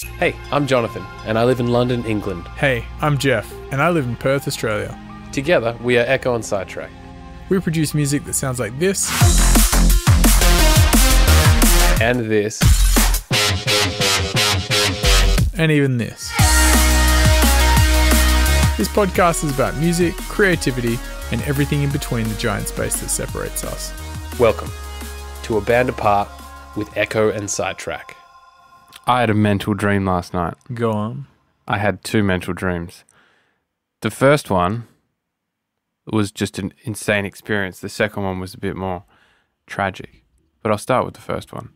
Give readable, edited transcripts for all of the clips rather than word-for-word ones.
Hey, I'm Jonathan, and I live in London, England. Hey, I'm Jeff, and I live in Perth, Australia. Together, we are Ekko and Sidetrack. We produce music that sounds like this. And this. And even this. This podcast is about music, creativity, and everything in between the giant space that separates us. Welcome to A Band Apart with Ekko and Sidetrack. I had a mental dream last night. Go on. I had two mental dreams. The first one was just an insane experience. The second one was a bit more tragic. But I'll start with the first one.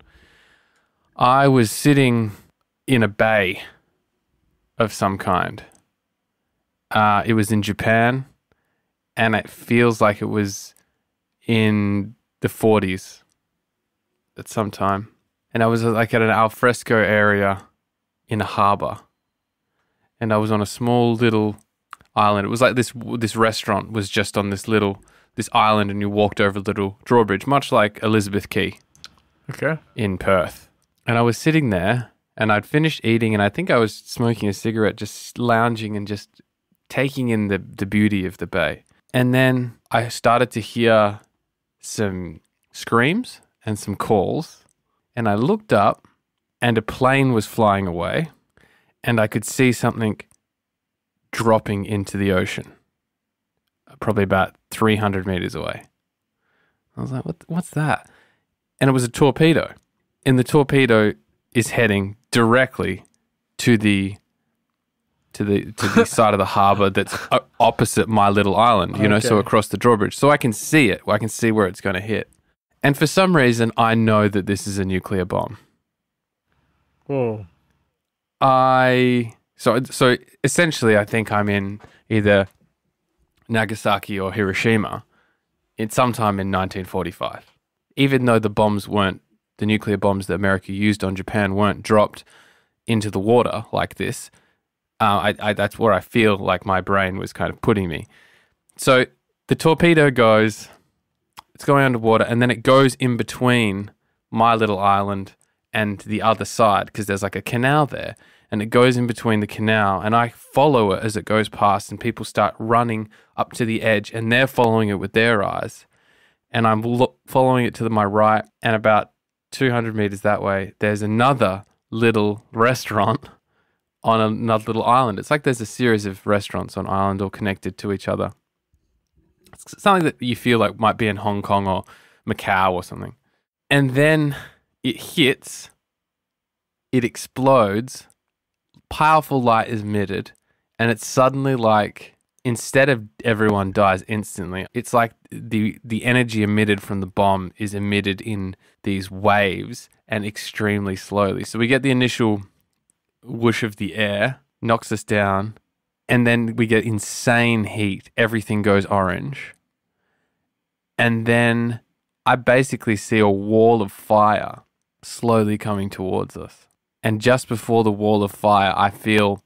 I was sitting in a bay of some kind. It was in Japan, and it feels like it was in the 40s at some time. And I was like at an alfresco area in a harbour. And I was on a small little island. It was like this restaurant was just on this island, and you walked over a little drawbridge, much like Elizabeth Quay. Okay. In Perth. And I was sitting there, and I'd finished eating, and I think I was smoking a cigarette, just lounging and just taking in the beauty of the bay. And then I started to hear some screams and some calls. And I looked up, and a plane was flying away, and I could see something dropping into the ocean, probably about 300 meters away. I was like, what's that? And it was a torpedo. And the torpedo is heading directly to the side of the harbour that's opposite my little island, so across the drawbridge. So I can see it. I can see where it's going to hit. And for some reason, I know that this is a nuclear bomb. Whoa. So essentially, I think I'm in either Nagasaki or Hiroshima sometime in 1945. Even though the nuclear bombs that America used on Japan weren't dropped into the water like this, that's where I feel like my brain was kind of putting me. So the torpedo goes... It's going underwater, and then it goes in between my little island and the other side, because there's like a canal there, and it goes in between the canal, and I follow it as it goes past, and people start running up to the edge, and they're following it with their eyes, and I'm following it to my right, and about 200 meters that way, there's another little restaurant on another little island. It's like there's a series of restaurants on island all connected to each other. It's something that you feel like might be in Hong Kong or Macau or something. And then it hits, it explodes, powerful light is emitted, and it's suddenly like, instead of everyone dies instantly, it's like the energy emitted from the bomb is emitted in these waves and extremely slowly. So we get the initial whoosh of the air, knocks us down, and then we get insane heat. Everything goes orange. And then I basically see a wall of fire slowly coming towards us. And just before the wall of fire, I feel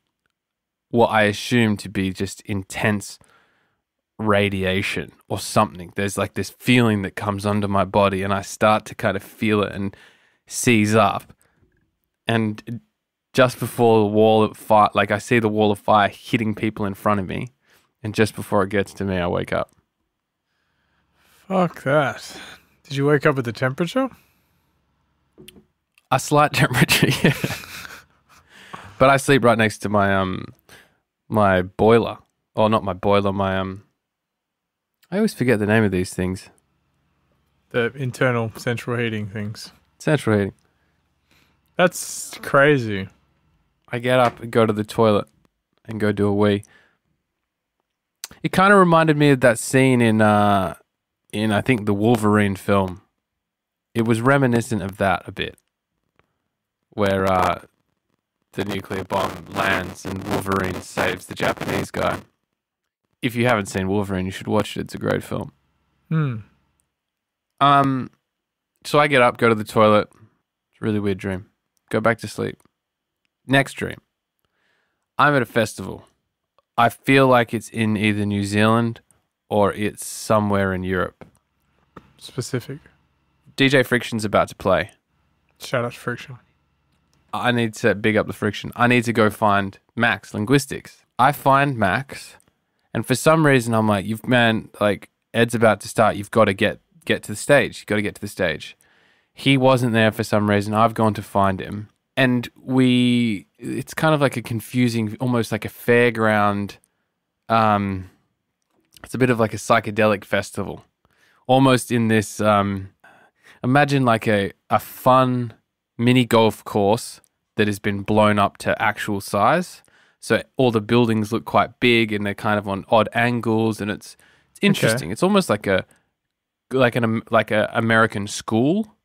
what I assume to be just intense radiation or something. There's like this feeling that comes under my body, and I start to kind of feel it and seize up. And just before the wall of fire, like I see the wall of fire hitting people in front of me, and just before it gets to me, I wake up. Fuck that. Did you wake up with the temperature? A slight temperature, yeah. But I sleep right next to my my boiler. Or not my boiler, I always forget the name of these things. The internal central heating things. Central heating. That's crazy. I get up and go to the toilet and go do a wee. It kind of reminded me of that scene in I think the Wolverine film. It was reminiscent of that a bit, where the nuclear bomb lands and Wolverine saves the Japanese guy. If you haven't seen Wolverine, you should watch it. It's a great film. So I get up, go to the toilet. It's a really weird dream. Go back to sleep. Next dream. I'm at a festival. I feel like it's in either New Zealand or it's somewhere in Europe. Specific. DJ Friction's about to play. Shout out to Friction. I need to big up the friction. I need to go find Max Linguistics. I find Max, and for some reason I'm like, Ed's about to start. You've got to get to the stage. You've got to get to the stage. He wasn't there for some reason. I've gone to find him. And it's kind of like a confusing, almost like a fairground. It's a bit of like a psychedelic festival. Almost in this, imagine like a fun mini golf course that has been blown up to actual size. So all the buildings look quite big and they're kind of on odd angles, and it's interesting. Okay. It's almost like an American school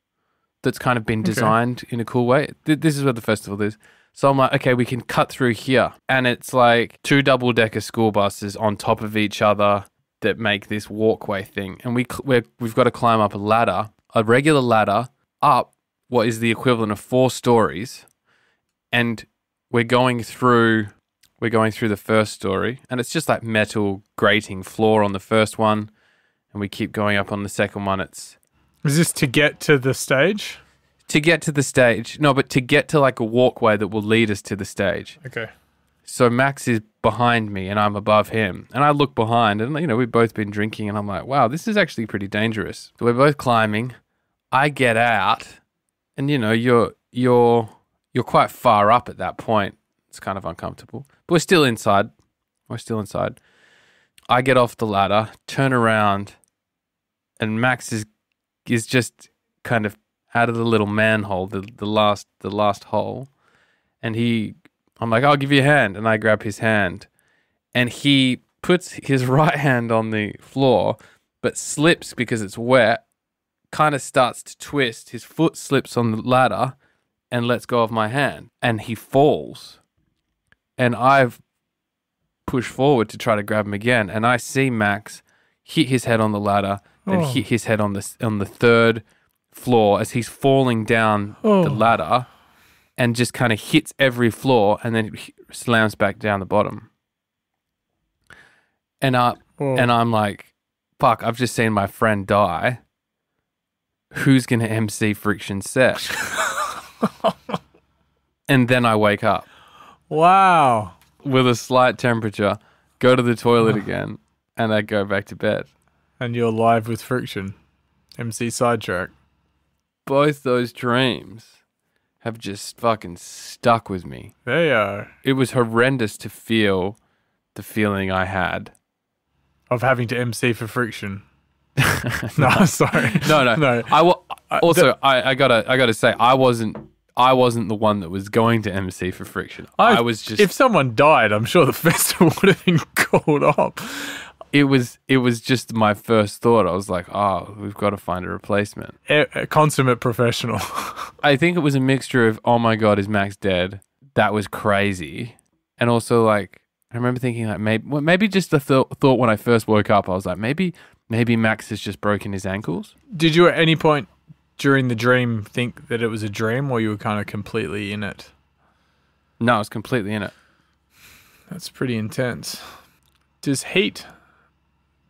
that's kind of been designed in a cool way. This is where the festival is. So I'm like, okay, we can cut through here. And it's like 2 double-decker school buses on top of each other that make this walkway thing. And we've got to climb up a regular ladder, up what is the equivalent of 4 stories. And we're going through the first story. And it's just like metal grating floor on the first one. And we keep going up on the second one. Is this to get to the stage? To get to the stage. No, but to get to like a walkway that will lead us to the stage. Okay. So Max is behind me and I'm above him. And I look behind and, we've both been drinking and I'm like, wow, this is actually pretty dangerous. So we're both climbing. I get out and, you're quite far up at that point. It's kind of uncomfortable. But we're still inside. I get off the ladder, turn around, and Max is just kind of out of the little manhole, the last hole, and I'm like, I'll give you a hand, and I grab his hand, and he puts his right hand on the floor, but slips because it's wet, kind of starts to twist, his foot slips on the ladder, and lets go of my hand, and he falls, and I've pushed forward to try to grab him again, and I see Max hit his head on the ladder, then hit his head on the 3rd floor as he's falling down the ladder, and just kind of hits every floor and then slams back down the bottom. And I'm like, fuck, I've just seen my friend die. Who's going to MC Friction set? And then I wake up. Wow. With a slight temperature, go to the toilet again, and I go back to bed. And you're live with Friction. MC Sidetrack. Both those dreams have just fucking stuck with me. They are. It was horrendous to feel the feeling I had. Of having to MC for Friction. No, sorry. No. I gotta say, I wasn't the one that was going to MC for Friction. I was just... If someone died, I'm sure the festival would have been called off. It was just my first thought. I was like, oh, we've got to find a replacement. A consummate professional. I think it was a mixture of, oh my God, is Max dead? That was crazy. And also, like, I remember thinking, like, maybe just the thought when I first woke up, I was like, maybe Max has just broken his ankles. Did you at any point during the dream think that it was a dream, or you were kind of completely in it? No, I was completely in it. That's pretty intense. Does heat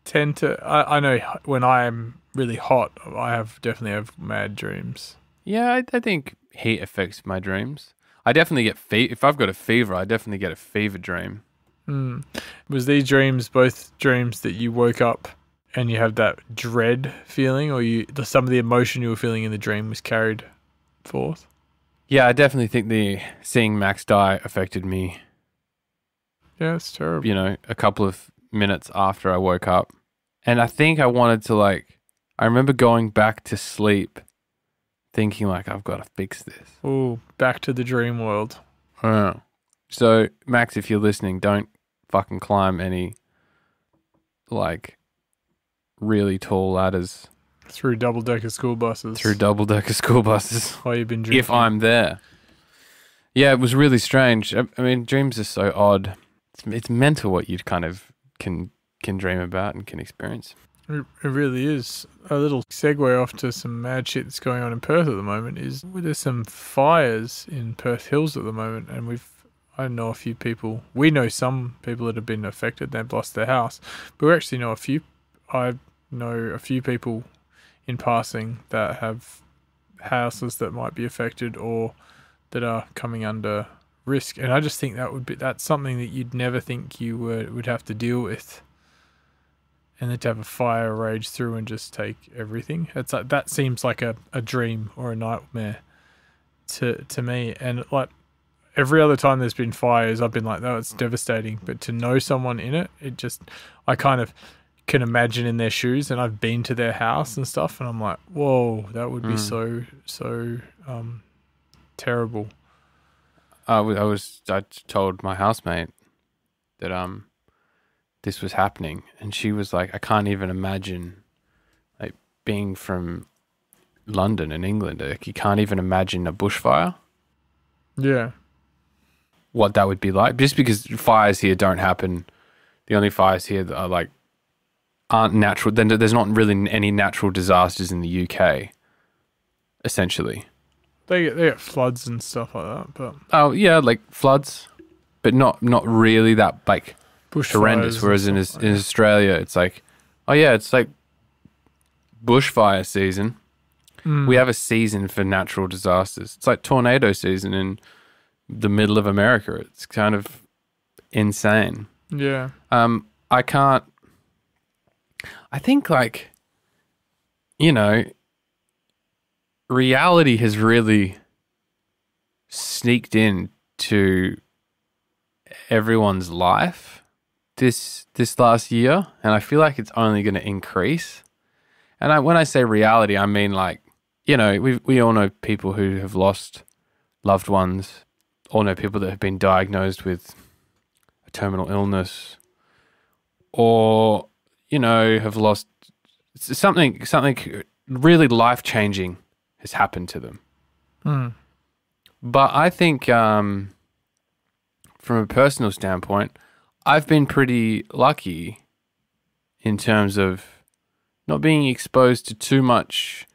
tend to... I know when I'm really hot, I definitely have mad dreams. Yeah, I think heat affects my dreams. I definitely get if I've got a fever, I definitely get a fever dream. Was these dreams both dreams that you woke up and you have that dread feeling, or some of the emotion you were feeling in the dream was carried forth? Yeah, I definitely think seeing Max die affected me. Yeah, it's terrible. A couple of minutes after I woke up. And I think I wanted to, I remember going back to sleep thinking, I've got to fix this. Oh, back to the dream world. So, Max, if you're listening, don't fucking climb any, really tall ladders. Through double-decker school buses. While you've been drinking. If I'm there. Yeah, it was really strange. I mean, dreams are so odd. It's mental what you kind of can dream about and can experience. It really is. A little segue off to some mad shit that's going on in Perth at the moment is there's some fires in Perth Hills at the moment, and I know a few people. We know some people that have been affected. They've lost their house, but we actually know I know a few people in passing that have houses that might be affected, or that are coming under risk. And I just think that's something that you'd never think you would have to deal with. And then to have a fire rage through and just take everything. It's like, that seems like a dream or a nightmare to me. And like every other time there's been fires, I've been like, oh, it's devastating. But to know someone in it, I kind of can imagine in their shoes, and I've been to their house and stuff, and I'm like, whoa, that would be so terrible. I told my housemate that this was happening, and she was like, I can't even imagine, like, being from London in England, like, you can't even imagine a bushfire. Yeah. What that would be like, just because fires here don't happen. The only fires here that aren't natural. Then there's not really any natural disasters in the UK, essentially. They get floods and stuff like that, but oh yeah, like floods, but not really that like horrendous. Whereas in Australia, it's like, oh yeah, it's like bushfire season. We have a season for natural disasters. It's like tornado season in the middle of America. It's kind of insane. Yeah. I think, like, you know, reality has really sneaked in to everyone's life this last year, and I feel like it's only going to increase. And when I say reality, I mean, like, you know, we all know people who have lost loved ones, all know people that have been diagnosed with a terminal illness, or, you know, have lost something really life-changing has happened to them. But I think from a personal standpoint, I've been pretty lucky in terms of not being exposed to too much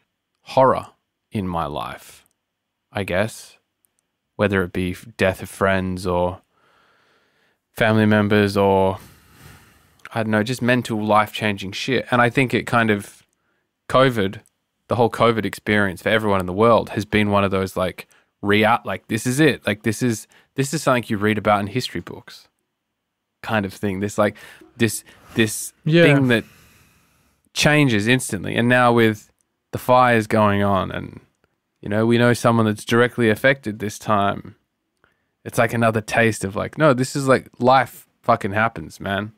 horror in my life, I guess, whether it be death of friends or family members or, I don't know, just mental life-changing shit. And I think it kind of, the whole COVID experience for everyone in the world has been one of those, like, like, this is it. Like, this is something you read about in history books kind of thing. This, like, this thing that changes instantly. And now with the fires going on and, you know, we know someone that's directly affected this time, it's like another taste of, like, no, this is like life fucking happens, man.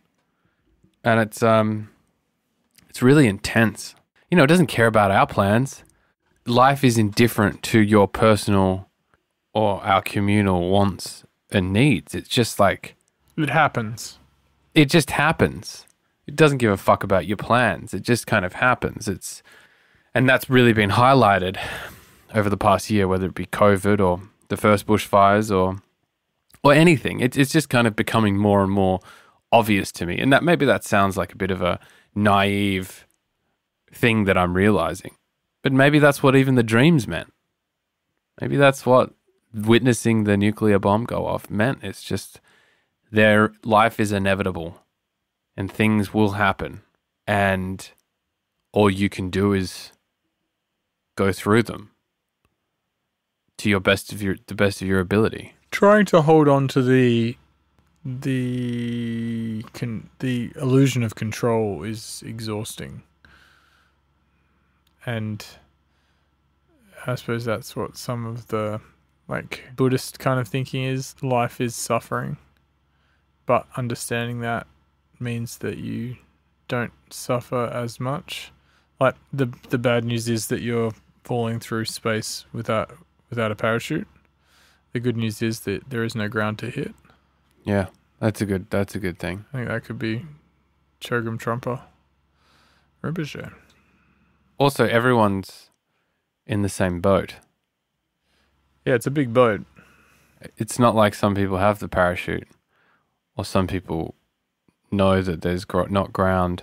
And it's really intense. You know, it doesn't care about our plans. Life is indifferent to your personal or our communal wants and needs. It's just like, it happens. It just happens. It doesn't give a fuck about your plans. It just kind of happens. And that's really been highlighted over the past year, whether it be COVID or the first bushfires or anything. It's just kind of becoming more and more obvious to me. And that maybe that sounds like a bit of a naive thing that I'm realizing. But maybe that's what even the dreams meant. Maybe that's what witnessing the nuclear bomb go off meant. It's just their life is inevitable and things will happen. And all you can do is go through them to the best of your ability. Trying to hold on to the illusion of control is exhausting. And I suppose that's what some of the, like, Buddhist kind of thinking is. Life is suffering, but understanding that means that you don't suffer as much. Like, the bad news is that you're falling through space without a parachute. The good news is that there is no ground to hit. Yeah, that's a good thing. I think that could be Chogyam Trungpa Rinpoche. Also, everyone's in the same boat. Yeah, it's a big boat. It's not like some people have the parachute or some people know that there's not ground.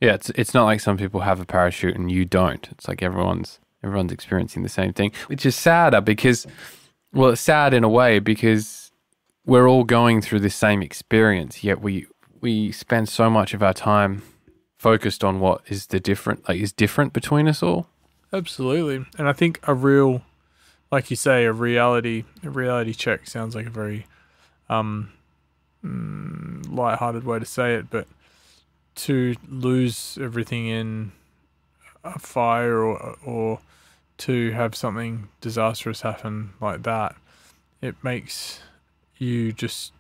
Yeah, it's not like some people have a parachute and you don't. It's like everyone's experiencing the same thing, which is sadder because, well, it's sad in a way because we're all going through the same experience, yet we spend so much of our time focused on what is different between us all. Absolutely. And I think a real like you say, a reality check sounds like a very light-hearted way to say it, but to lose everything in a fire or to have something disastrous happen like that, it makes you just,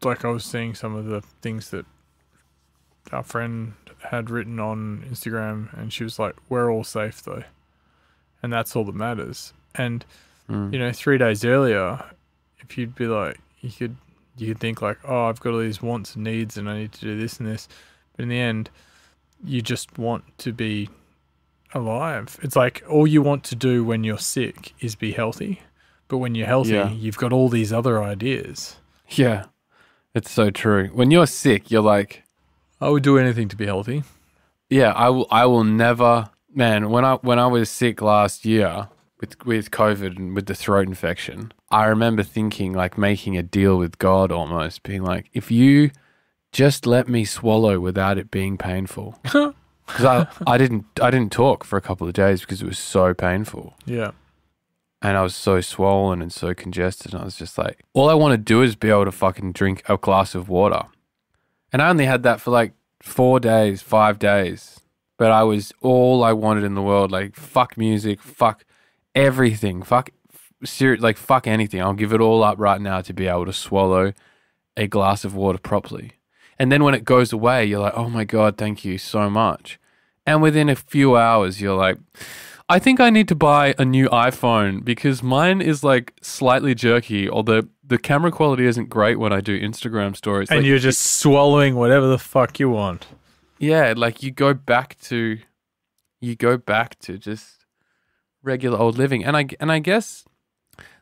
like I was seeing some of the things that our friend had written on Instagram, and she was like, we're all safe though, and that's all that matters. And 3 days earlier, if you'd be like, you could think like, oh, I've got all these wants and needs and I need to do this and this, but in the end you just want to be alive. It's like all you want to do when you're sick is be healthy, but when you're healthy, you've got all these other ideas. Yeah, it's so true. When you're sick, you're like, I would do anything to be healthy. Yeah, I will never, man. When I was sick last year with COVID and with the throat infection, I remember thinking, like, making a deal with God almost, being like, if you just let me swallow without it being painful, because I didn't talk for a couple of days because it was so painful. Yeah. And I was so swollen and so congested, and I was just like, all I want to do is be able to fucking drink a glass of water. And I only had that for like 4 days, 5 days. But all I wanted in the world, like, fuck music, fuck everything, fuck anything. I'll give it all up right now to be able to swallow a glass of water properly. And then when it goes away, you're like, oh my God, thank you so much. And within a few hours, you're like, I think I need to buy a new iPhone because mine is like slightly jerky, or the camera quality isn't great when I do Instagram stories. And like, you're just swallowing whatever the fuck you want. Yeah, like you go back to just regular old living. And I guess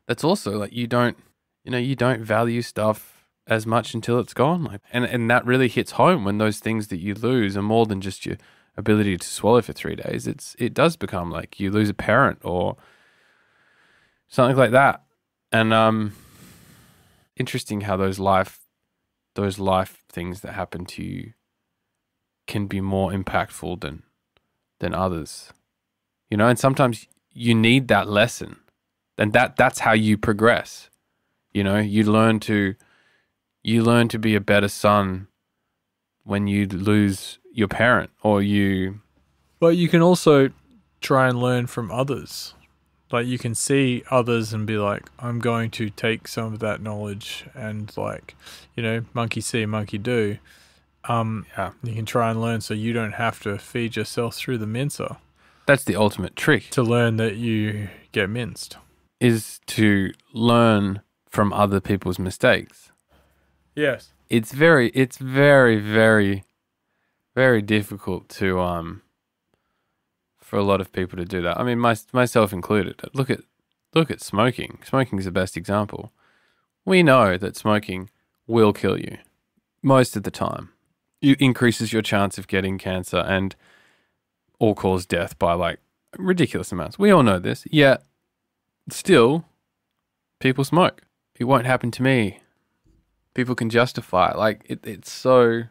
that's also like you don't value stuff as much until it's gone. Like, and that really hits home when those things that you lose are more than just your ability to swallow for 3 days. It does become like you lose a parent or something like that. And interesting how those life things that happen to you can be more impactful than others. You know, and sometimes you need that lesson. And that's how you progress. You know, you learn to be a better son when you lose your parent, or you... But you can also try and learn from others. Like, you can see others and be like, I'm going to take some of that knowledge and, like, you know, monkey see, monkey do. You can try and learn so you don't have to feed yourself through the mincer. That's the ultimate trick. To learn that you get minced. Is to learn from other people's mistakes. Yes. It's very, very, very difficult to for a lot of people to do that. I mean, myself included. Look at smoking. Smoking is the best example. We know that smoking will kill you most of the time. It increases your chance of getting cancer and all-cause death by like ridiculous amounts. We all know this. Yet still, people smoke. It won't happen to me. People can justify it. Like it's so.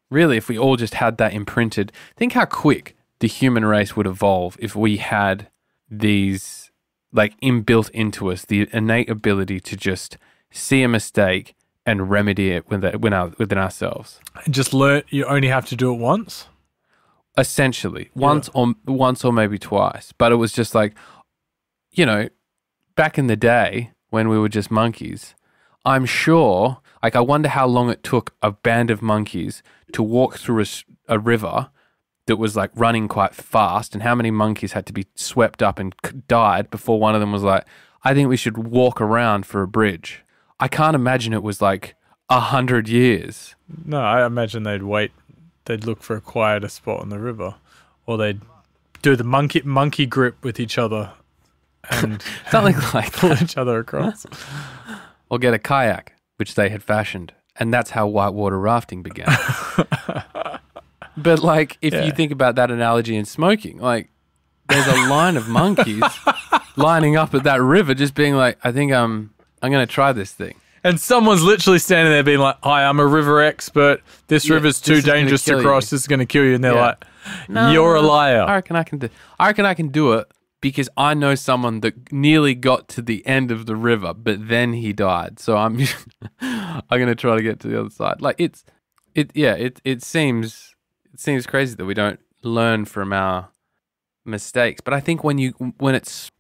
Really, if we all just had that imprinted, think how quick the human race would evolve if we had these, like, inbuilt into us, the innate ability to just see a mistake and remedy it within ourselves. And just learn, you only have to do it once? Essentially. Once or maybe twice. But it was just like, you know, back in the day when we were just monkeys, I'm sure, like, I wonder how long it took a band of monkeys to walk through a river that was like running quite fast, and how many monkeys had to be swept up and died before one of them was like, I think we should walk around for a bridge. I can't imagine it was like 100 years. No, I imagine they'd look for a quieter spot on the river, or they'd do the monkey grip with each other and something like pull each other across. Or get a kayak, which they had fashioned. And that's how whitewater rafting began. But, like, if you think about that analogy in smoking, like, there's a line of monkeys lining up at that river just being like, I think I'm going to try this thing. And someone's literally standing there being like, hi, I'm a river expert. This river's too dangerous to cross. This is going to kill you. And they're like, no, you're a liar. I reckon I can do it because I know someone that nearly got to the end of the river, but then he died. So I'm I'm going to try to get to the other side. Like it seems crazy that we don't learn from our mistakes. But I think when it's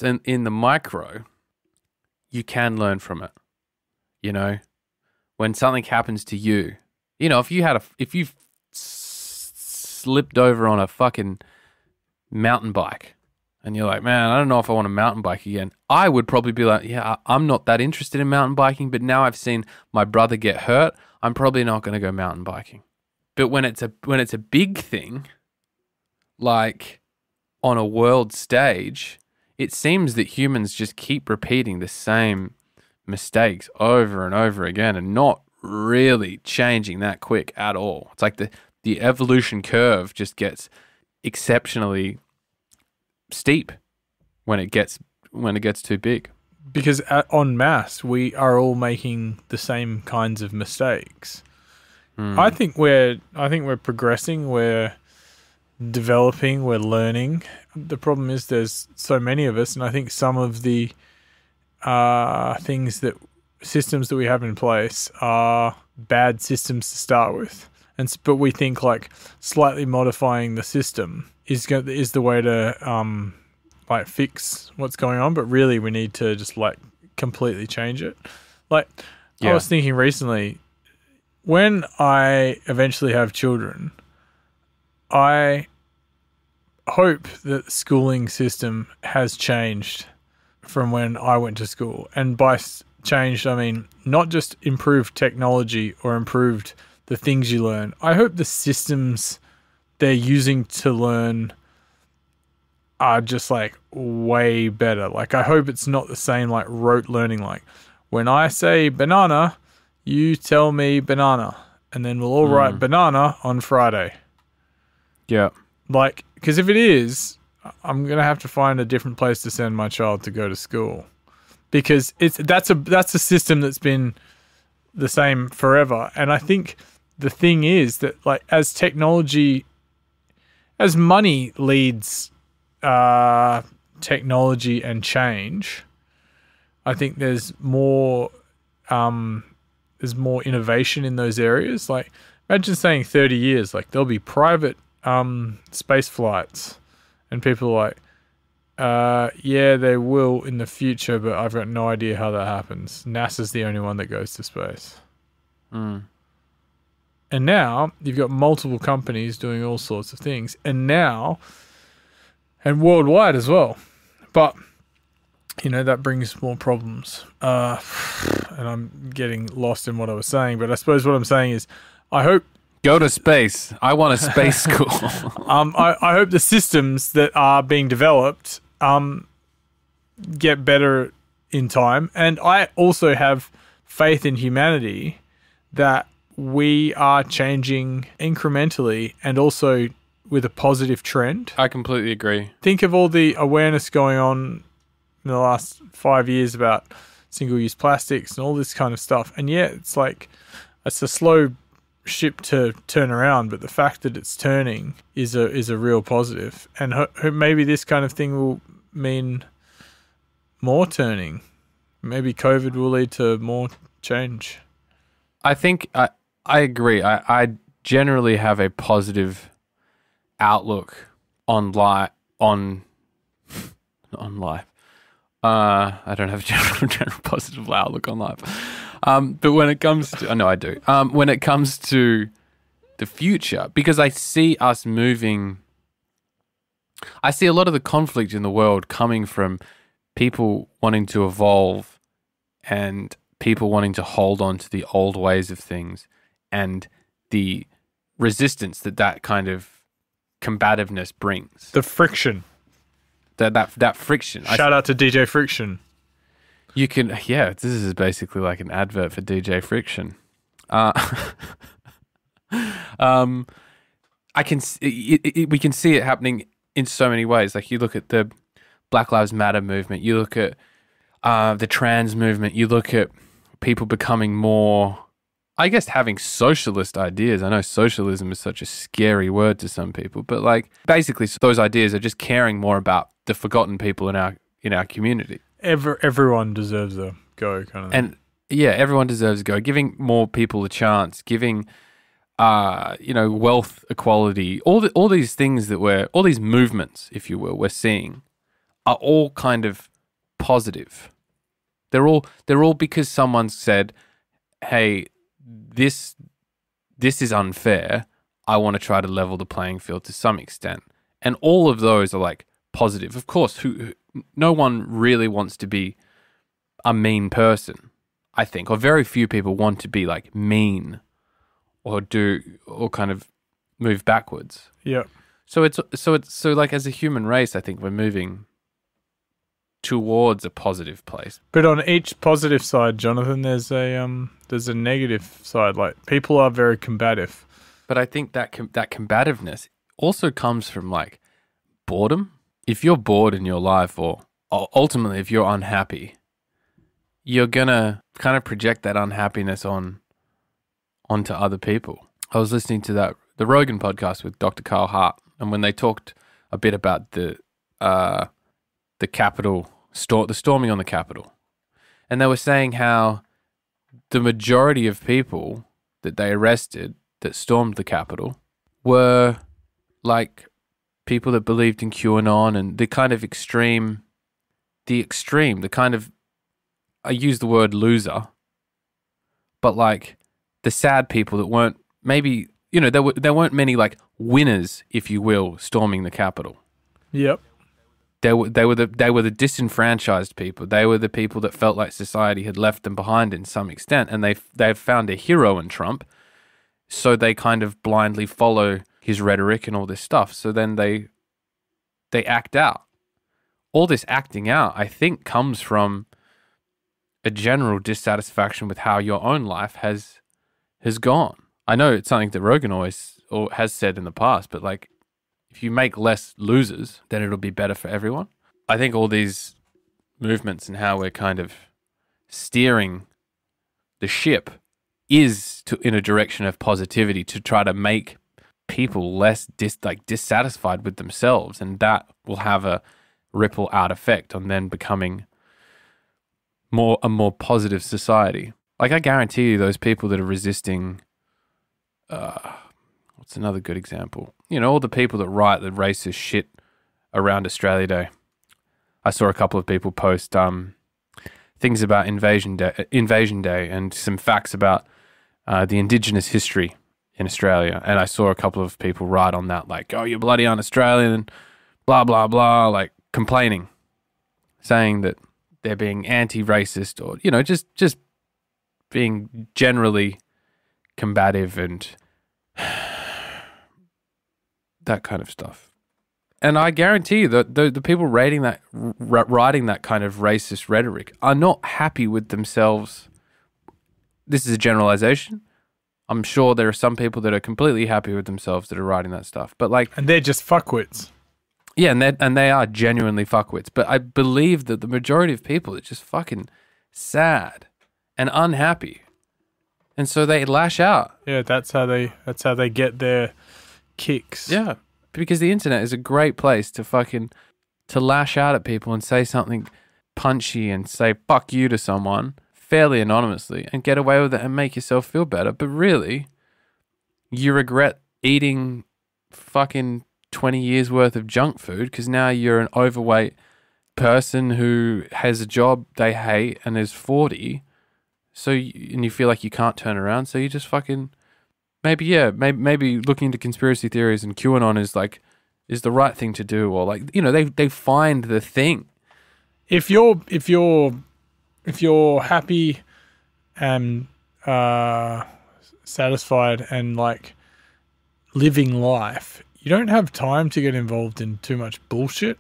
in the micro, you can learn from it. You know, when something happens to you, you know, if you slipped over on a fucking mountain bike and you're like, man, I don't know if I want a mountain bike again, I would probably be like, yeah, I'm not that interested in mountain biking, but now I've seen my brother get hurt, I'm probably not going to go mountain biking. But when it's a big thing, like on a world stage, it seems that humans just keep repeating the same mistakes over and over again and not really changing that quick at all. It's like the evolution curve just gets exceptionally steep when it gets too big. Because en masse, we are all making the same kinds of mistakes. I think we're progressing, we're developing, we're learning. The problem is there's so many of us, and I think some of the systems that we have in place are bad systems to start with. But we think like slightly modifying the system is the way to like fix what's going on. But really, we need to just like completely change it. Like I was thinking recently, when I eventually have children, I hope that the schooling system has changed from when I went to school. And by changed, I mean not just improved technology or improved the things you learn. I hope the systems they're using to learn are just like way better. Like I hope it's not the same like rote learning. Like when I say banana, you tell me banana, and then we'll all write banana on Friday. Yeah. Like, because if it is, I'm going to have to find a different place to send my child to go to school, because that's a system that's been the same forever. And I think the thing is that like as money leads technology and change, I think there's more innovation in those areas. Like imagine saying 30 years, like there'll be private space flights, and people are like, yeah, they will in the future, but I've got no idea how that happens. NASA's the only one that goes to space. And now you've got multiple companies doing all sorts of things, and worldwide as well. But you know, that brings more problems. And I'm getting lost in what I was saying, but I suppose what I'm saying is I hope go to space. I want a space school. I hope the systems that are being developed get better in time. And I also have faith in humanity that we are changing incrementally and also with a positive trend. I completely agree. Think of all the awareness going on in the last 5 years about single-use plastics and all this kind of stuff. And yeah, it's like it's a slow ship to turn around, but the fact that it's turning is a real positive. And maybe this kind of thing will mean more turning. Maybe COVID will lead to more change. I think I agree. I generally have a positive outlook on life. I don't have a general positive outlook on life. But when it comes to, no, I do. When it comes to the future, because I see us moving, I see a lot of the conflict in the world coming from people wanting to evolve and people wanting to hold on to the old ways of things, and the resistance that kind of combativeness brings. The friction. That friction. Shout out to DJ Friction. You can, yeah, this is basically like an advert for DJ Friction. I can, we can see it happening in so many ways. Like you look at the Black Lives Matter movement, you look at the trans movement, you look at people becoming more, I guess, having socialist ideas. I know socialism is such a scary word to some people, but like basically those ideas are just caring more about the forgotten people in our community. Everyone deserves a go, kind of thing. And yeah, everyone deserves a go. Giving more people a chance, giving wealth equality, all these things all these movements, if you will, we're seeing are all kind of positive. They're all because someone said, "Hey, this is unfair. I want to try to level the playing field to some extent." And all of those are like positive. Of course, no one really wants to be a mean person, I think, or very few people want to be like mean or kind of move backwards. Yeah. So like as a human race, I think we're moving towards a positive place. But on each positive side, Jonathan, there's a negative side. Like, people are very combative. But I think that combativeness also comes from like boredom. If you're bored in your life, or ultimately if you're unhappy, you're gonna kind of project that unhappiness onto other people. I was listening to the Rogan podcast with Dr. Carl Hart, and when they talked a bit about the Capitol, the storming on the Capitol, and they were saying how the majority of people that they arrested that stormed the Capitol were like people that believed in QAnon and the kind of extreme, the kind of, I use the word loser, but like the sad people that weren't, maybe, there weren't many like winners, if you will, storming the Capitol. Yep. They were the disenfranchised people. They were the people that felt like society had left them behind in some extent, and they've found a hero in Trump, so they kind of blindly follow his rhetoric and all this stuff. So then they act out. All this acting out, I think, comes from a general dissatisfaction with how your own life has gone. I know it's something that Rogan always has said in the past, but like, if you make less losers, then it'll be better for everyone. I think all these movements and how we're kind of steering the ship is in a direction of positivity to try to make people less dissatisfied with themselves, and that will have a ripple out effect on then becoming a more positive society. Like, I guarantee you, those people that are resisting, what's another good example? All the people that write the racist shit around Australia Day. I saw a couple of people post things about Invasion Day and some facts about the Indigenous history in Australia. And I saw a couple of people write on that, like, "Oh, you're bloody un-Australian," blah, blah, blah, like complaining, saying that they're being anti-racist, or, just being generally combative and that kind of stuff. And I guarantee you that the people writing that kind of racist rhetoric are not happy with themselves. This is a generalization. I'm sure there are some people that are completely happy with themselves that are writing that stuff. But and they're just fuckwits. Yeah, and they are genuinely fuckwits. But I believe that the majority of people are just fucking sad and unhappy, and so they lash out. Yeah, that's how they get their kicks. Yeah, because the internet is a great place to lash out at people and say something punchy and say "fuck you" to someone fairly anonymously and get away with it and make yourself feel better. But really, you regret eating fucking 20 years worth of junk food because now you're an overweight person who has a job they hate and is 40. And you feel like you can't turn around. So you just fucking, maybe looking into conspiracy theories and QAnon is the right thing to do. Or they find the thing. If you're happy and satisfied and like living life, you don't have time to get involved in too much bullshit.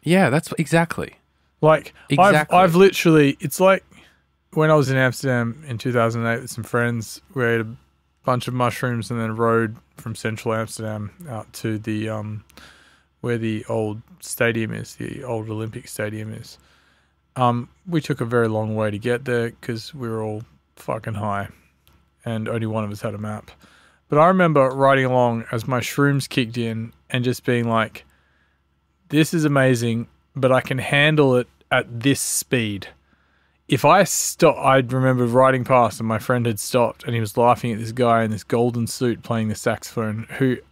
Yeah, that's exactly. I've literally, it's like when I was in Amsterdam in 2008 with some friends, we ate a bunch of mushrooms and then rode from central Amsterdam out to the where the old stadium is, the old Olympic stadium is. We took a very long way to get there because we were all fucking high and only one of us had a map. But I remember riding along as my shrooms kicked in and just being like, this is amazing, but I can handle it at this speed. If I stop, I remember riding past and my friend had stopped and he was laughing at this guy in this golden suit playing the saxophone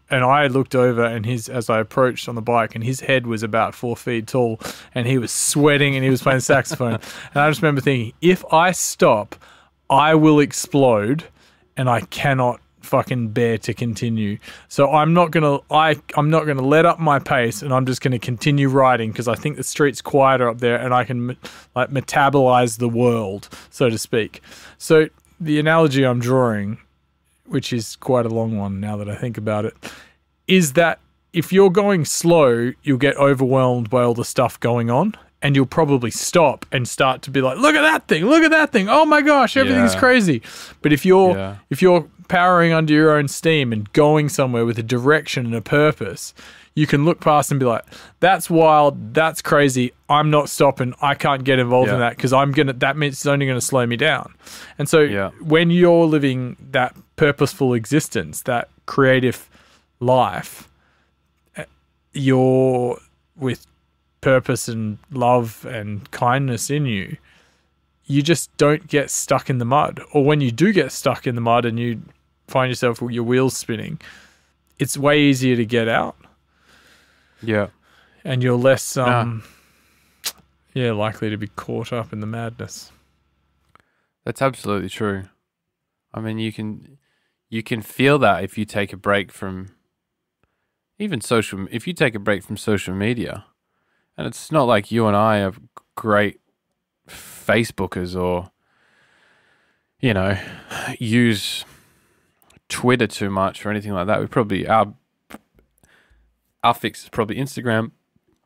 and I looked over and as I approached on the bike and his head was about 4 feet tall and he was sweating and he was playing saxophone. And I just remember thinking, if I stop, I will explode and I cannot fucking bear to continue. So I'm not gonna let up my pace, and I'm just gonna continue riding because I think the street's quieter up there, and I can metabolize the world, so to speak. So the analogy I'm drawing, which is quite a long one now that I think about it, is that if you're going slow, you'll get overwhelmed by all the stuff going on. And you'll probably stop and start to be like, look at that thing. Oh my gosh, everything's crazy. But if you're powering under your own steam and going somewhere with a direction and a purpose, you can look past and be like, that's wild, that's crazy. I'm not stopping. I can't get involved in that because that means it's only going to slow me down. And so when you're living that purposeful existence, that creative life, you're with purpose and love and kindness in you, you just don't get stuck in the mud. Or when you do get stuck in the mud and you find yourself with your wheels spinning, it's way easier to get out. Yeah. And you're less likely to be caught up in the madness. That's absolutely true. I mean, you can feel that if you take a break from if you take a break from social media. And it's not like you and I are great Facebookers or, use Twitter too much or anything like that. We probably, our fix is probably Instagram.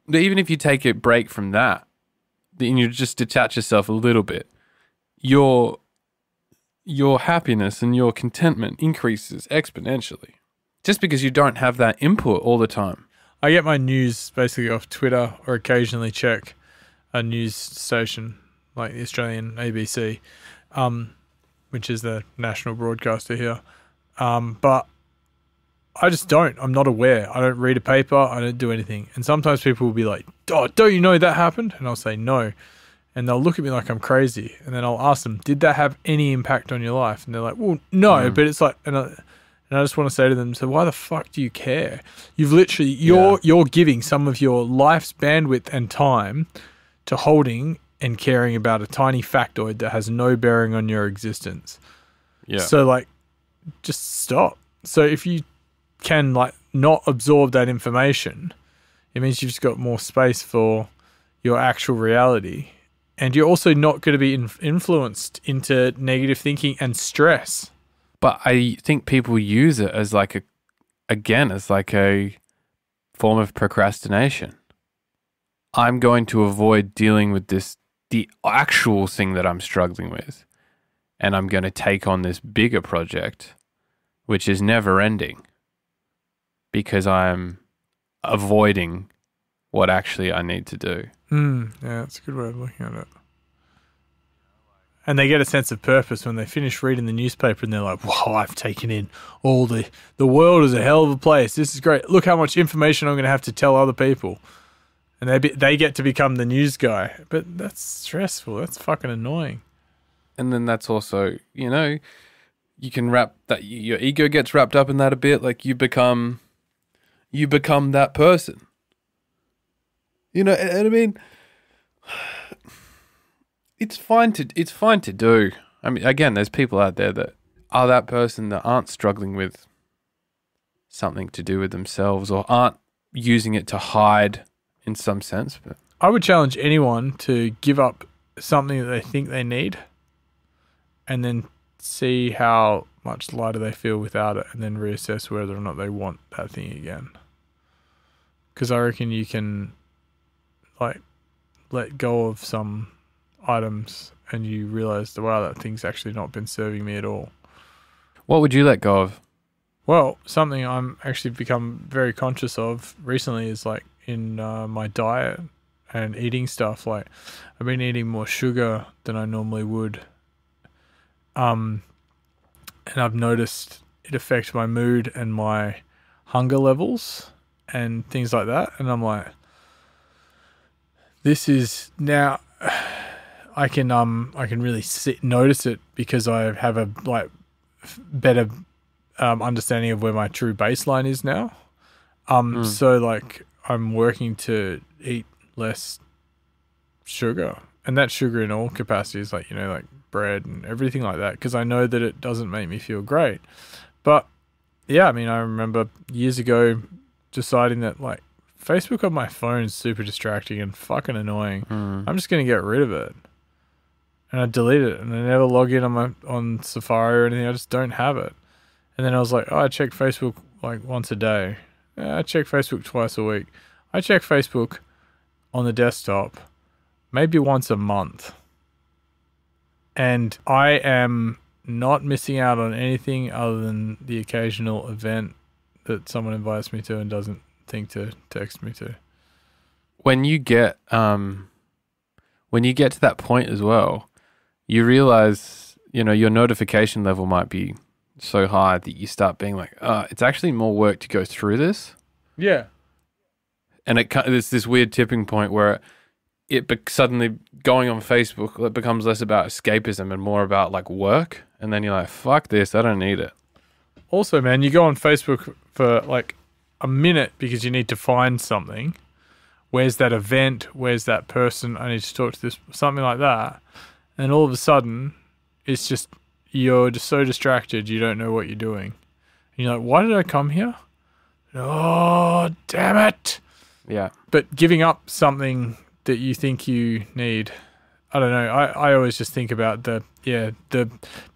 But even if you take a break from that, then you just detach yourself a little bit, your happiness and your contentment increases exponentially. Just because you don't have that input all the time. I get my news basically off Twitter or occasionally check a news station like the Australian ABC, which is the national broadcaster here. But I just don't. I'm not aware. I don't read a paper. I don't do anything. And sometimes people will be like, oh, don't you know that happened? And I'll say no. And they'll look at me like I'm crazy. And then I'll ask them, did that have any impact on your life? And they're like, well, no. But it's like... And I just want to say to them, so why the fuck do you care? You've literally, you're giving some of your life's bandwidth and time to holding and caring about a tiny factoid that has no bearing on your existence. Yeah. So just stop. So if you can not absorb that information, it means you've just got more space for your actual reality. And you're also not going to be influenced into negative thinking and stress. But I think people use it as a form of procrastination. I'm going to avoid dealing with the actual thing that I'm struggling with, and I'm going to take on this bigger project, which is never ending, because I'm avoiding what actually I need to do. Yeah, that's a good way of looking at it. And they get a sense of purpose when they finish reading the newspaper and they're like, wow, I've taken in all the world is a hell of a place. This is great. Look how much information I'm going to have to tell other people. And they get to become the news guy. But that's stressful. That's fucking annoying. And then that's also, you can wrap that, your ego gets wrapped up in that a bit. Like you become that person. And I mean... It's fine to do. I mean, again, there's people out there that are that person that aren't struggling with something to do with themselves or aren't using it to hide in some sense. But I would challenge anyone to give up something that they think they need and then see how much lighter they feel without it and then reassess whether or not they want that thing again. Because I reckon you can let go of some items and you realize wow, that thing's actually not been serving me at all. What would you let go of? Well, something I'm actually become very conscious of recently is in my diet and eating stuff. I've been eating more sugar than I normally would, and I've noticed it affects my mood and my hunger levels and things like that. And I'm like, This is now. I can really notice it because I have a better understanding of where my true baseline is now. So like I'm working to eat less sugar, and that sugar in all capacities, like like bread and everything like that, because I know that it doesn't make me feel great. But yeah, I mean, I remember years ago deciding that like Facebook on my phone is super distracting and fucking annoying. I'm just gonna get rid of it. And I delete it, and I never log in on Safari or anything. I just don't have it. And then I was like, oh, I check Facebook like once a day. Yeah, I check Facebook twice a week. I check Facebook on the desktop maybe once a month. And I am not missing out on anything other than the occasional event that someone invites me to and doesn't think to text me to. When you get to that point as well, you realize, your notification level might be so high that you start being like, it's actually more work to go through this. Yeah. And there's this weird tipping point where suddenly going on Facebook, it becomes less about escapism and more about like work. And then you're like, fuck this, I don't need it. Also, man, you go on Facebook for like a minute because you need to find something. Where's that event? Where's that person? I need to talk to this, something like that. And all of a sudden, it's just, you're just so distracted, you don't know what you're doing. And you're like, why did I come here? Oh, damn it. Yeah. But giving up something that you think you need, I don't know. I always just think about the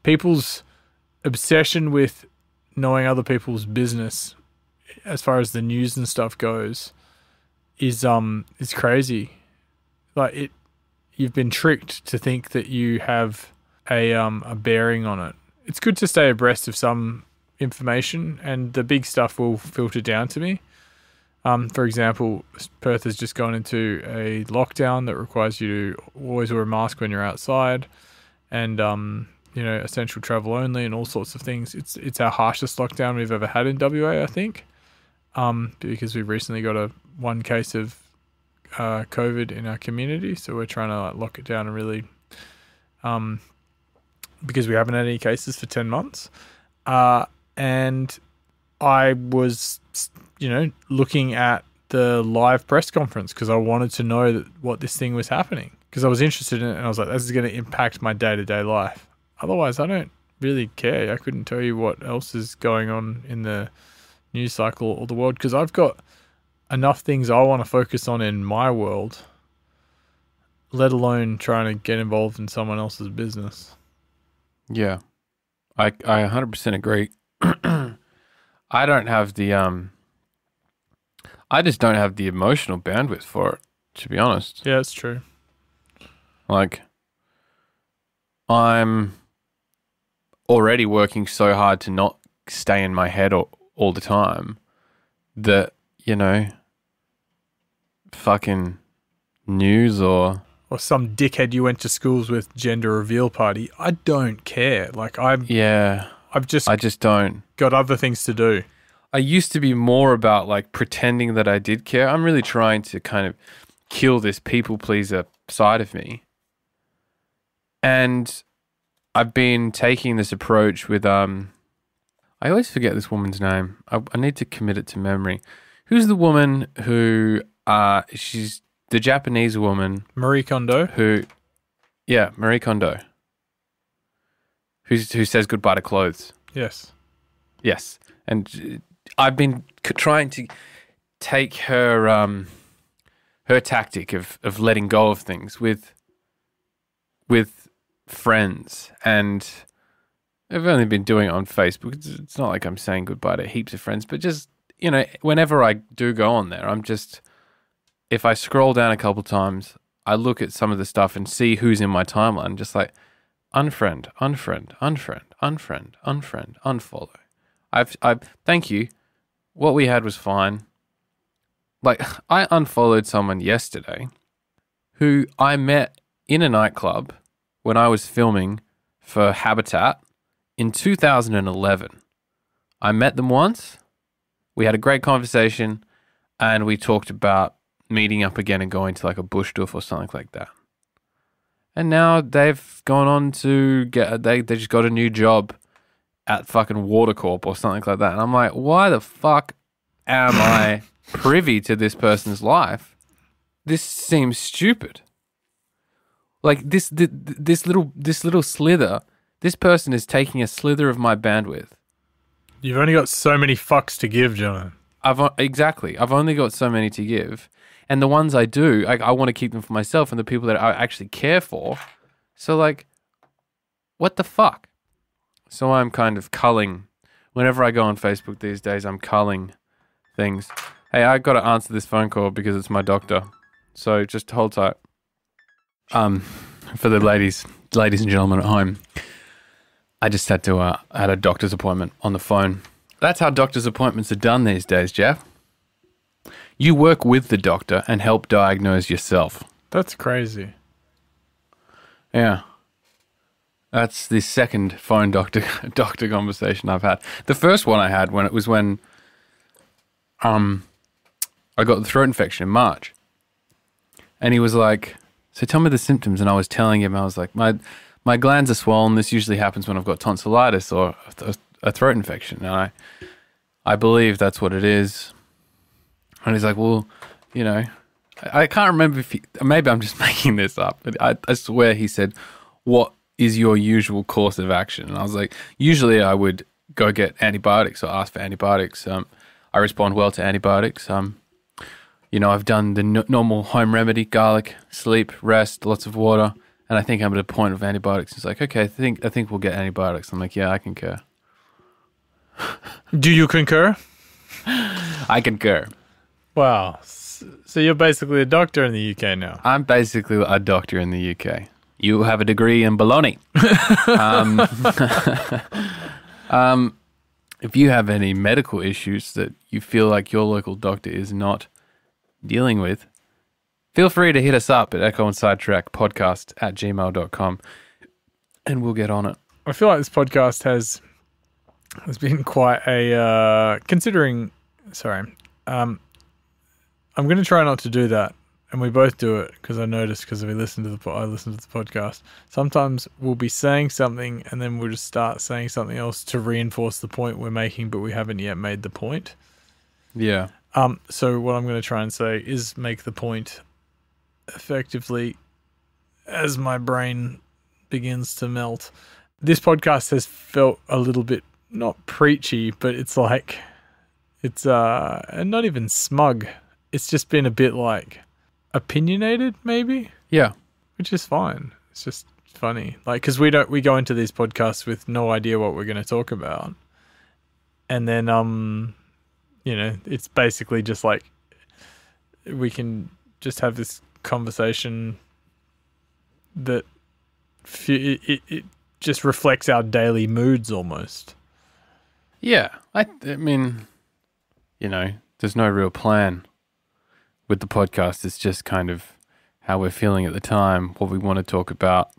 people's obsession with knowing other people's business as far as the news and stuff goes is crazy. Like you've been tricked to think that you have a bearing on it. It's good to stay abreast of some information, and the big stuff will filter down to me. For example, Perth has just gone into a lockdown that requires you to always wear a mask when you're outside, and essential travel only, and all sorts of things. It's our harshest lockdown we've ever had in WA, I think, because we've recently got one case of COVID in our community, so we're trying to like lock it down and really, because we haven't had any cases for 10 months, and I was, looking at the live press conference because I wanted to know what this thing was happening, because I was interested in it, and I was like, this is going to impact my day-to-day life. Otherwise, I don't really care. I couldn't tell you what else is going on in the news cycle or the world, because I've got enough things I want to focus on in my world, let alone trying to get involved in someone else's business. Yeah, I 100% agree. I don't have I just don't have the emotional bandwidth for it, to be honest. Yeah, it's true. Like, I'm already working so hard to not stay in my head all the time that, fucking news or some dickhead you went to schools with gender reveal party. I don't care. Like I just don't. Got other things to do. I used to be more about like pretending that I did care. I'm really trying to kind of kill this people pleaser side of me. And I've been taking this approach with I always forget this woman's name. I need to commit it to memory. Who's the woman who she's the Japanese woman, Marie Kondo? Marie Kondo. Who says goodbye to clothes? Yes. And I've been trying to take her tactic of letting go of things with friends, and I've only been doing it on Facebook. It's not like I'm saying goodbye to heaps of friends, but just, whenever I do go on there, if I scroll down a couple times, I look at some of the stuff and see who's in my timeline, just like unfriend, unfollow. I thank you. What we had was fine. Like, I unfollowed someone yesterday who I met in a nightclub when I was filming for Habitat in 2011. I met them once. We had a great conversation, and we talked about meeting up again and going to like a bush doof or something like that. And now they've gone on to they just got a new job at fucking Watercorp or something like that. And I'm like, why the fuck am I privy to this person's life? This seems stupid. Like this little slither, this person is taking a slither of my bandwidth. You've only got so many fucks to give, John. Exactly. I've only got so many to give. And the ones I do, I want to keep them for myself and the people that I actually care for. So, like, what the fuck? So I'm kind of culling. Whenever I go on Facebook these days, I'm culling things. Hey, I got to answer this phone call because it's my doctor. So just hold tight. For the ladies and gentlemen at home, I just had a doctor's appointment on the phone. That's how doctor's appointments are done these days, Jeff. You work with the doctor and help diagnose yourself. That's crazy. Yeah. That's the second phone doctor conversation I've had. The first one I had when I got the throat infection in March. And he was like, so tell me the symptoms. And I was telling him, I was like, my glands are swollen. This usually happens when I've got tonsillitis or a throat infection. And I believe that's what it is. And he's like, well, you know, I can't remember if maybe I'm just making this up, but I swear he said, what is your usual course of action? And I was like, usually I would go get antibiotics or ask for antibiotics. I respond well to antibiotics. You know, I've done the normal home remedy, garlic, sleep, rest, lots of water, and I think I'm at a point of antibiotics. He's like, okay, I think we'll get antibiotics. I'm like, yeah, I concur. Do you concur? I concur. Wow. So you're basically a doctor in the UK now. I'm basically a doctor in the UK. You have a degree in baloney. If you have any medical issues that you feel like your local doctor is not dealing with, feel free to hit us up at Ekko and Sidetrack podcast at gmail.com and we'll get on it. I feel like this podcast has been quite a I'm going to try not to do that, and we both do it because I noticed because I listen to the podcast. Sometimes we'll be saying something and then we'll just start saying something else to reinforce the point we're making, but we haven't yet made the point. Yeah. So what I'm going to try and say is make the point effectively as my brain begins to melt. This podcast has felt a little bit not preachy, but it's like it's not even smug. It's just been a bit like opinionated, maybe. Yeah, which is fine. It's just funny, like because we go into these podcasts with no idea what we're going to talk about, and then you know, it's basically just like we can just have this conversation that it just reflects our daily moods almost. Yeah, I mean, you know, there's no real plan with the podcast. It's just kind of how we're feeling at the time, what we want to talk about.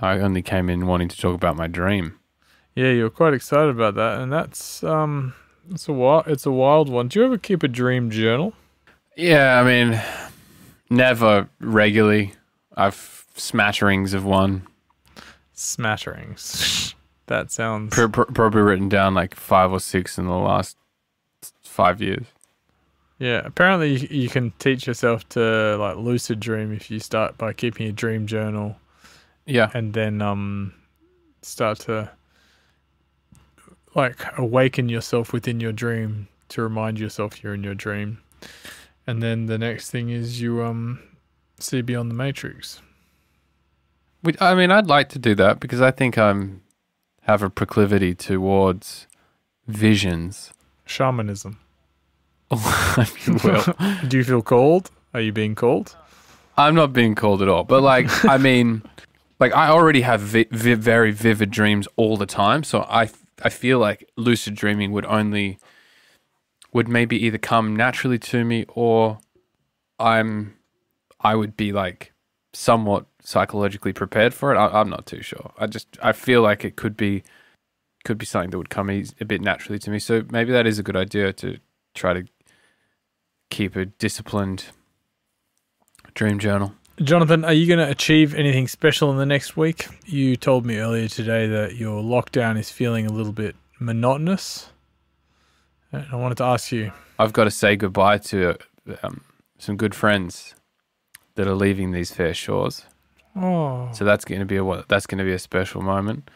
I only came in wanting to talk about my dream. Yeah, you're quite excited about that, and that's it's a wild one. Do you ever keep a dream journal? Yeah, I mean, never regularly. I've smatterings of one. Smatterings. That sounds probably written down like 5 or 6 in the last 5 years. Yeah, apparently you can teach yourself to like lucid dream if you start by keeping a dream journal. Yeah. And then start to like awaken yourself within your dream to remind yourself you're in your dream. And then the next thing is you see beyond the matrix. I mean, I'd like to do that because I think have a proclivity towards visions. Shamanism. If you will. Do you feel called? Are you being called? I'm not being called at all. But like, I mean, like I already have very vivid dreams all the time. So I feel like lucid dreaming would maybe either come naturally to me or I would be like somewhat psychologically prepared for it. I'm not too sure. I feel like it could be something that would come a bit naturally to me. So maybe that is a good idea to try to keep a disciplined Dream journal. Jonathan, are you going to achieve anything special in the next week? You told me earlier today that your lockdown is feeling a little bit monotonous. And I wanted to ask you. I've got to say goodbye to some good friends that are leaving these fair shores. Oh. So that's going to be a special moment.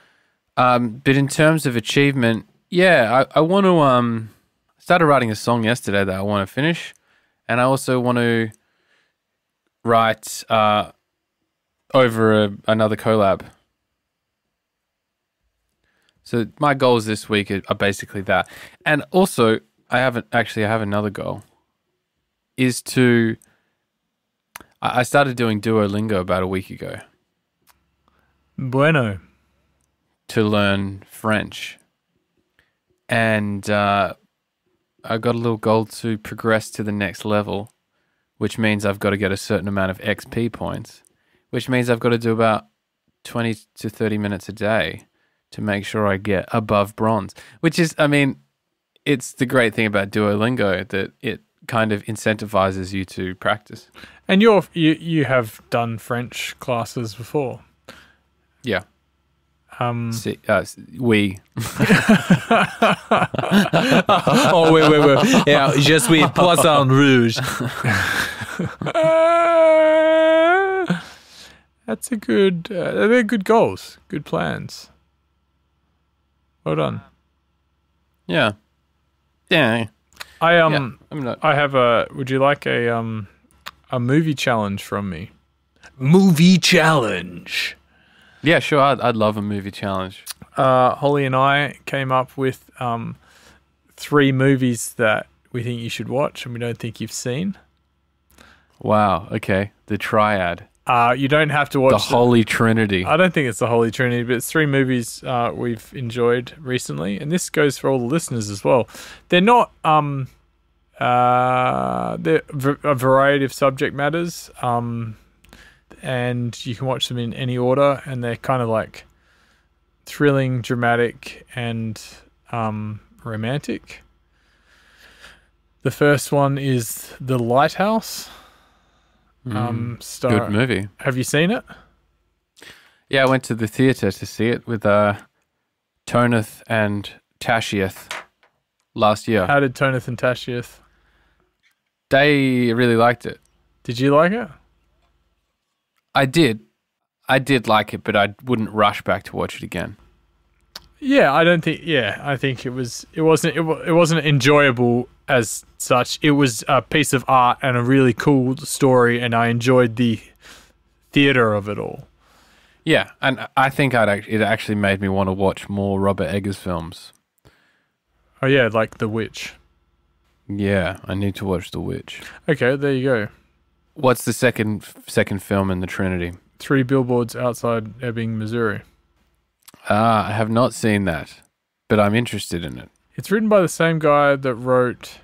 But in terms of achievement, I want to started writing a song yesterday that I want to finish, and I also want to write over another collab. So my goals this week are basically that. And also, I have another goal, is to... I started doing Duolingo about a week ago. Bueno. To learn French. And I got a little goal to progress to the next level, which means I've got to get a certain amount of XP points, which means I've got to do about 20 to 30 minutes a day to make sure I get above bronze, which is, I mean, it's the great thing about Duolingo that it kind of incentivizes you to practice. And you have done French classes before. Yeah. Oui. Oh, wait. Yeah, je suis poisson rouge. That's a good... they're good goals, good plans. Well done. Yeah. Would you like a movie challenge from me? Movie challenge. Yeah, sure. I'd love a movie challenge. Holly and I came up with 3 movies that we think you should watch and we don't think you've seen. Wow. Okay. The triad. You don't have to watch the Holy Trinity. I don't think it's the Holy Trinity, but it's 3 movies we've enjoyed recently, and this goes for all the listeners as well. They're not they're a variety of subject matters, and you can watch them in any order, and they're kind of like thrilling, dramatic, and romantic. The first one is The Lighthouse. Good movie. Have you seen it? Yeah, I went to the theatre to see it with Toneth and Tashieth last year. How did Toneth and Tashieth? They really liked it. Did you like it? I did like it, but I wouldn't rush back to watch it again. Yeah, I think it wasn't enjoyable as such. It was a piece of art and a really cool story, and I enjoyed the theatre of it all. Yeah, and I think it actually made me want to watch more Robert Eggers films. Oh yeah, like The Witch. Yeah, I need to watch The Witch. Okay, there you go. What's the second film in the Trinity? 3 Billboards Outside Ebbing, Missouri. I have not seen that, but I'm interested in it. It's written by the same guy that wrote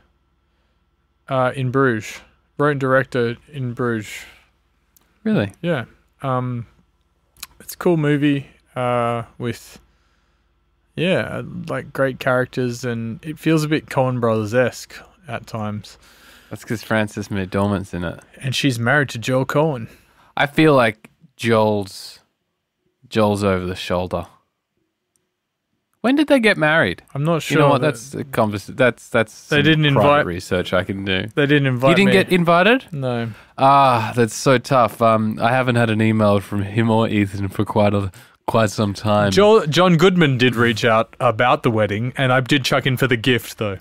In Bruges. Wrote and directed In Bruges. Really? Yeah. It's a cool movie with, like great characters, and it feels a bit Coen Brothers-esque at times. That's because Frances McDormand's in it. And she's married to Joel Coen. I feel like Joel's over the shoulder. When did they get married? I'm not sure. You know what? That's a conversation. That's they didn't invite research I can do. They didn't invite me. You didn't get invited? No. That's so tough. I haven't had an email from him or Ethan for quite some time. John Goodman did reach out about the wedding, and I did chuck in for the gift though.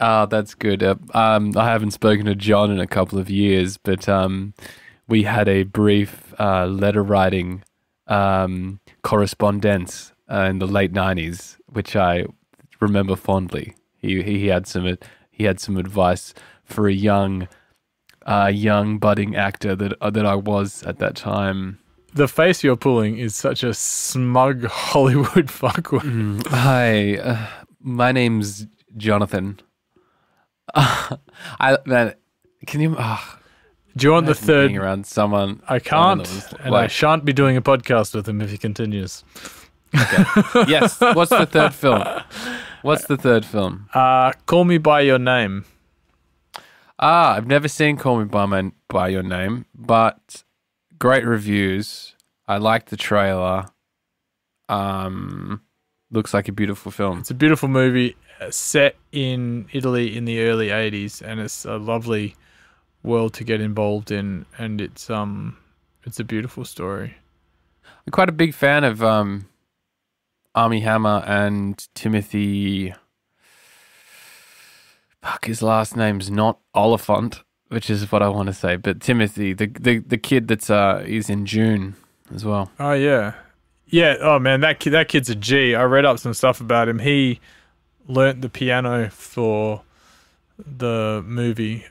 That's good. I haven't spoken to John in a couple of years, but we had a brief letter writing correspondence in the late 90s, which I remember fondly. He had some advice for a young budding actor that I was at that time. The face you're pulling is such a smug Hollywood fuckwit. Hi, my name's Jonathan. Can you? Do you want the third? Being around someone, I can't, and I shan't be doing a podcast with him if he continues. Okay. Yes. What's the third film? Call Me by Your Name. I've never seen Call Me by Your Name, but great reviews. I liked the trailer. Looks like a beautiful film. It's a beautiful movie set in Italy in the early 80s, and it's a lovely world to get involved in, and it's a beautiful story. I'm quite a big fan of Armie Hammer and Timothy. Fuck, his last name's not Oliphant, which is what I want to say, but Timothy, the kid that's is in June as well. Oh yeah. Yeah, oh man, that kid's a G. I read up some stuff about him. He learnt the piano for the movie.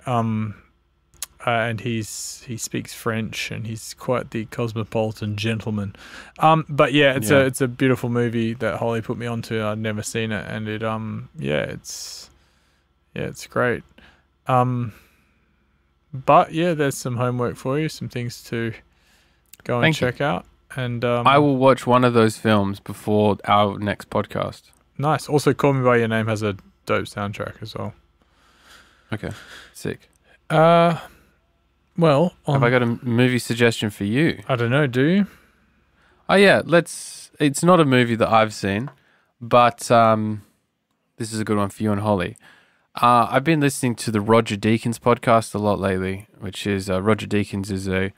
And he speaks French, and he's quite the cosmopolitan gentleman. But yeah, it's a beautiful movie that Holly put me onto. I'd never seen it, and it's great. But yeah, there's some homework for you, some things to go and check out. And I will watch one of those films before our next podcast. Nice. Also, Call Me by Your Name has a dope soundtrack as well. Okay, sick. Well, have I got a movie suggestion for you? I don't know. Do you? Oh yeah, it's not a movie that I've seen, but this is a good one for you and Holly. I've been listening to the Roger Deakins podcast a lot lately, which is Roger Deakins is a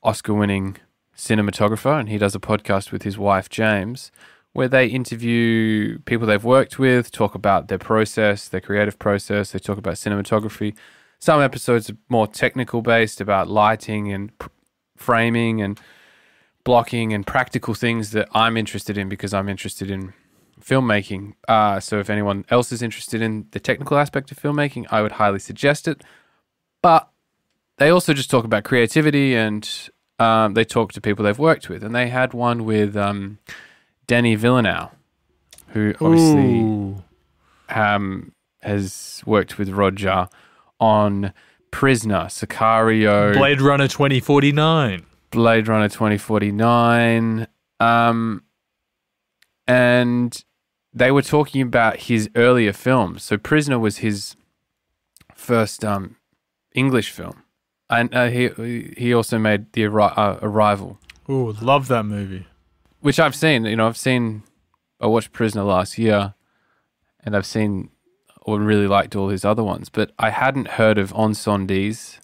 Oscar-winning cinematographer, and he does a podcast with his wife James, where they interview people they've worked with, talk about their process, their creative process. They talk about cinematography. Some episodes are more technical based about lighting and framing and blocking and practical things that I'm interested in because I'm interested in filmmaking. So if anyone else is interested in the technical aspect of filmmaking, I would highly suggest it. But they also just talk about creativity, and they talk to people they've worked with. And they had one with Denis Villeneuve, who obviously has worked with Roger on Prisoner, Sicario, Blade Runner 2049. And they were talking about his earlier films. So Prisoner was his first English film. And he also made The Arrival. Ooh, love that movie. Which I've seen. I watched Prisoner last year, and I've seen or really liked all his other ones. But I hadn't heard of Incendies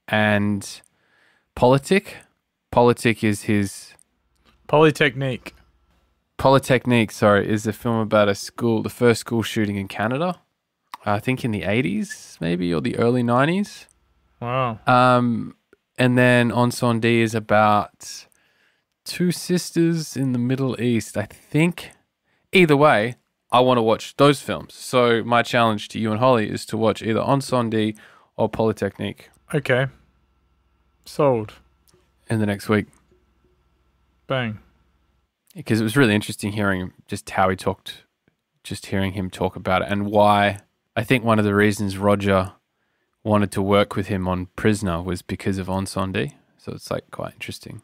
and Politic. Politic is his... Polytechnique, is a film about the first school shooting in Canada. I think in the 80s, maybe, or the early 90s. Wow. And then Incendies is about two sisters in the Middle East, I think. Either way, I want to watch those films. So my challenge to you and Holly is to watch either Incendies or Polytechnique. Okay. Sold. In the next week. Bang. Because it was really interesting hearing just how he talked, just hearing him talk about it, and why. I think one of the reasons Roger wanted to work with him on Prisoner was because of Incendies. So it's quite interesting.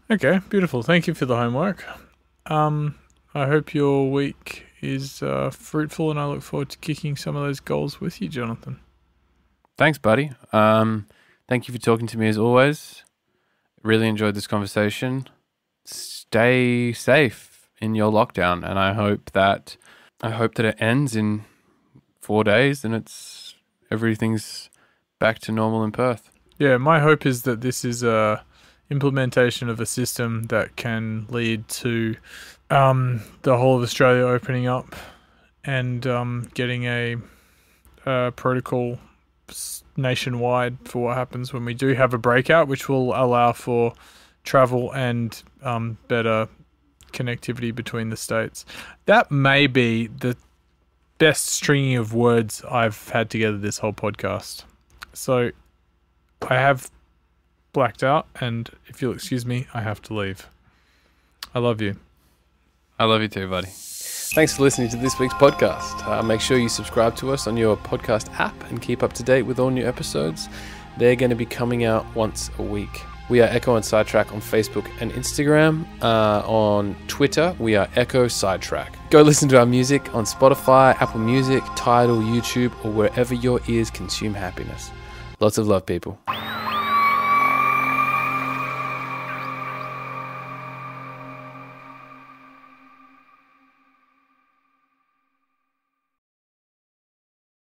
Okay, beautiful. Thank you for the homework. I hope your week is fruitful, and I look forward to kicking some of those goals with you, Jonathan. Thanks, buddy. Thank you for talking to me as always. Really enjoyed this conversation. Stay safe in your lockdown, and I hope that it ends in 4 days and everything's back to normal in Perth. Yeah, my hope is that this is a implementation of a system that can lead to the whole of Australia opening up and getting a protocol nationwide for what happens when we do have a breakout, which will allow for travel and better connectivity between the states. That may be the best stringing of words I've had together this whole podcast. So I have blacked out, and if you'll excuse me, I have to leave. I love you. I love you too, buddy. Thanks for listening to this week's podcast. Make sure you subscribe to us on your podcast app and keep up to date with all new episodes. They're going to be coming out once a week. We are Ekko and Sidetrack on Facebook and Instagram. On Twitter, we are Ekko Sidetrack. Go listen to our music on Spotify, Apple Music, Tidal, YouTube, or wherever your ears consume happiness. Lots of love, people.